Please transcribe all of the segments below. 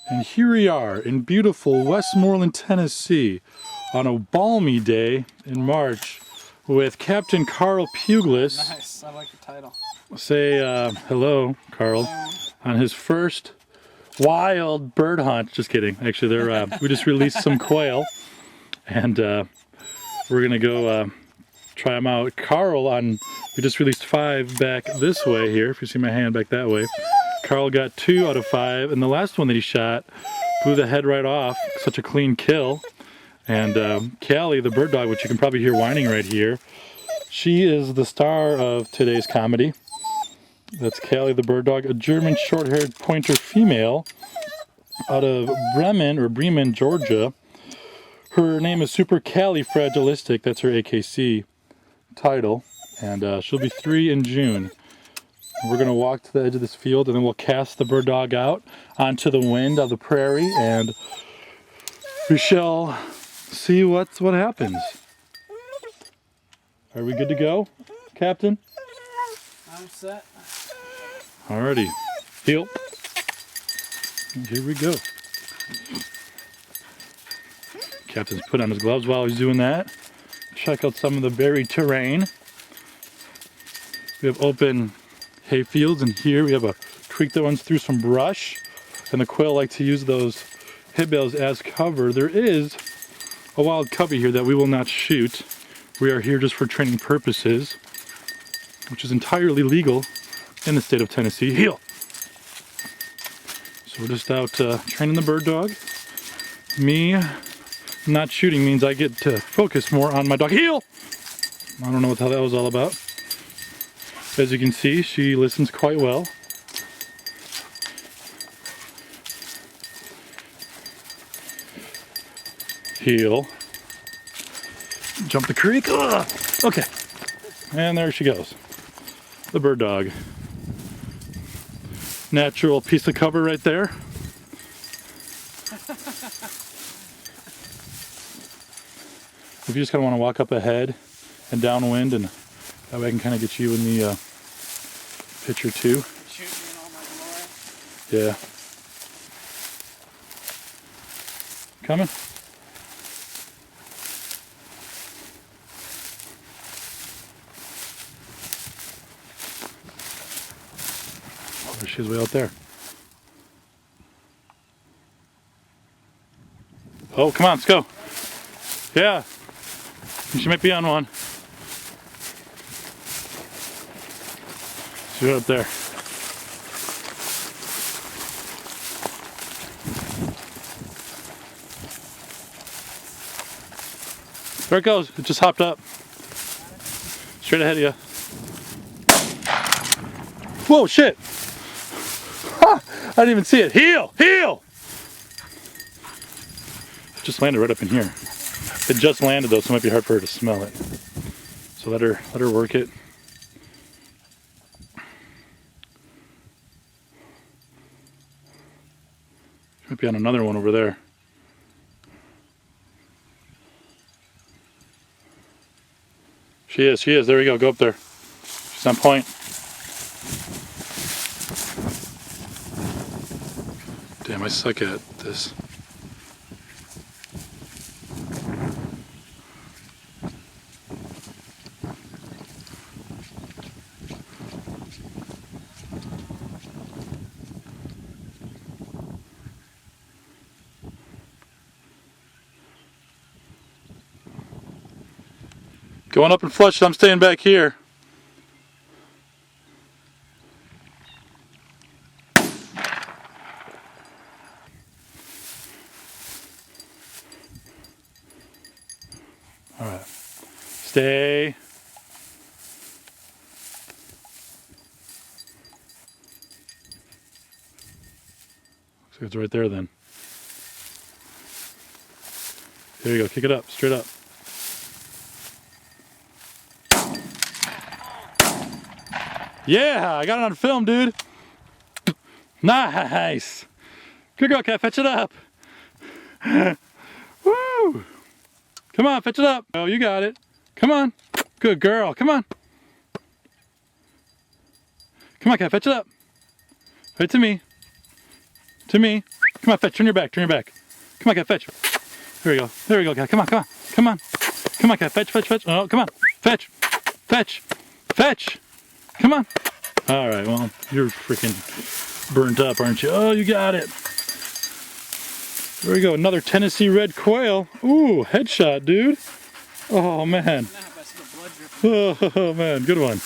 And here we are in beautiful Westmoreland, Tennessee on a balmy day in March with Captain Carl Puglis. Nice, I like the title. Say hello, Carl, on his first wild bird hunt. Just kidding. Actually, we just released some quail, and we're gonna go try them out. Carl, we just released 5 back this way here. If you see my hand back that way, Carl got 2 out of 5, and the last one that he shot blew the head right off. Such a clean kill. And Callie, the bird dog, which you can probably hear whining right here, she is the star of today's comedy. That's Callie the bird dog, a German short-haired pointer female out of Bremen, Georgia. Her name is Super Califragilistic. That's her AKC title, and she'll be 3 in June. We're going to walk to the edge of this field, and then we'll cast the bird dog out onto the wind of the prairie, and we shall see what happens. Are we good to go, Captain? I'm set. Alrighty. Heel. And here we go. Captain's put on his gloves while he's doing that. Check out some of the buried terrain. We have open hay fields, and here we have a creek that runs through some brush, and the quail like to use those hay bales as cover. There is a wild covey here that we will not shoot. We are here just for training purposes, which is entirely legal in the state of Tennessee. Heel! So we're just out training the bird dog. Me not shooting means I get to focus more on my dog. Heel! I don't know what the hell that was all about. As you can see, she listens quite well. Heel. Jump the creek. Ugh. Okay. And there she goes. The bird dog. Natural piece of cover right there. If you just kind of want to walk up ahead and downwind, and that way I can kind of get you in the picture too. Shoot me in all my glory. Yeah. Coming? Oh, there she is way out there. Oh, come on, let's go. Yeah. She might be on one. She's right up there. There it goes. It just hopped up. Straight ahead of you. Whoa, shit. Ha! I didn't even see it. Heel! Heel! It just landed right up in here. It just landed though, so it might be hard for her to smell it. So let her work it. She might be on another one over there. She is. There we go. Go up there. She's on point. Damn, I suck at this. Going up and flush, I'm staying back here. All right, stay. Looks like it's right there then. There you go, kick it up, straight up. Yeah, I got it on film, dude. Nice. Good girl, cat, fetch it up. Woo. Come on, fetch it up. Oh, you got it. Come on. Good girl, come on. Come on, cat, fetch it up. Right to me. To me. Come on, fetch. Turn your back. Turn your back. Come on, cat, fetch. There we go. There we go, cat. Come on, come on. Come on. Come on, cat. Fetch, fetch, fetch. Oh, come on. Fetch. Fetch. Fetch. Come on. All right, well, you're freaking burnt up, aren't you? Oh, you got it. There we go. Another Tennessee red quail. Ooh, headshot, dude. Oh, man. Oh, man. Good one.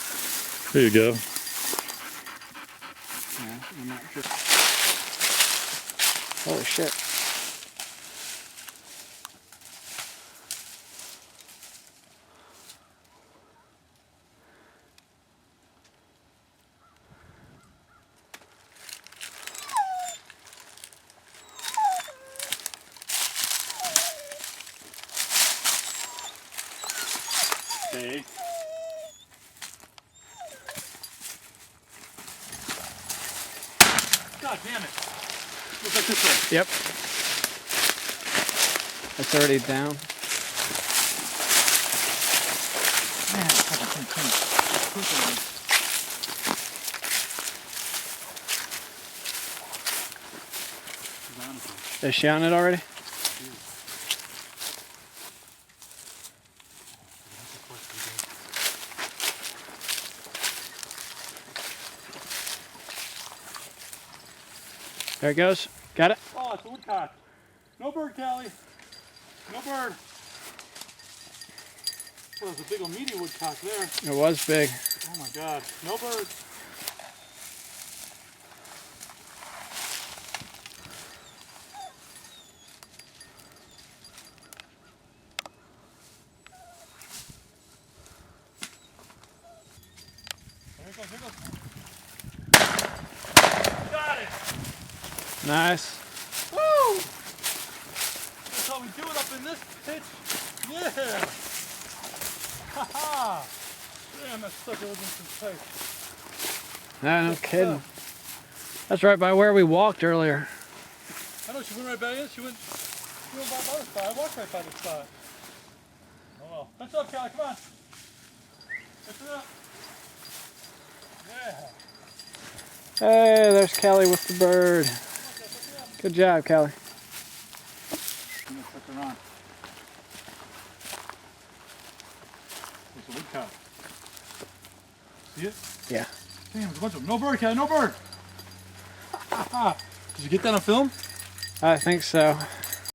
There you go. Holy shit. Okay. God damn it. Looks like this way. Yep. It's already down. Man, Is she on it already? There it goes. Got it? Oh, it's a woodcock. No bird, Callie. No bird. Well, there's a big old meaty woodcock there. It was big. Oh my God. No bird. There it goes, there it goes. Got it! Nice. Woo! That's how we do it up in this pitch. Yeah! Ha-ha! Damn, that sucker was in some place. No kidding. That's right by where we walked earlier. I know, she went right back in. She went by the other spot. I walked right by the spot. Oh well. Fetch up, Callie, come on. Fetch it up. Yeah. Hey, there's Callie with the bird. Good job, Callie. I'm gonna put her on. There's a woodcock. See it? Yeah. Damn, there's a bunch of them. No bird, Callie, no bird. Did you get that on film? I think so.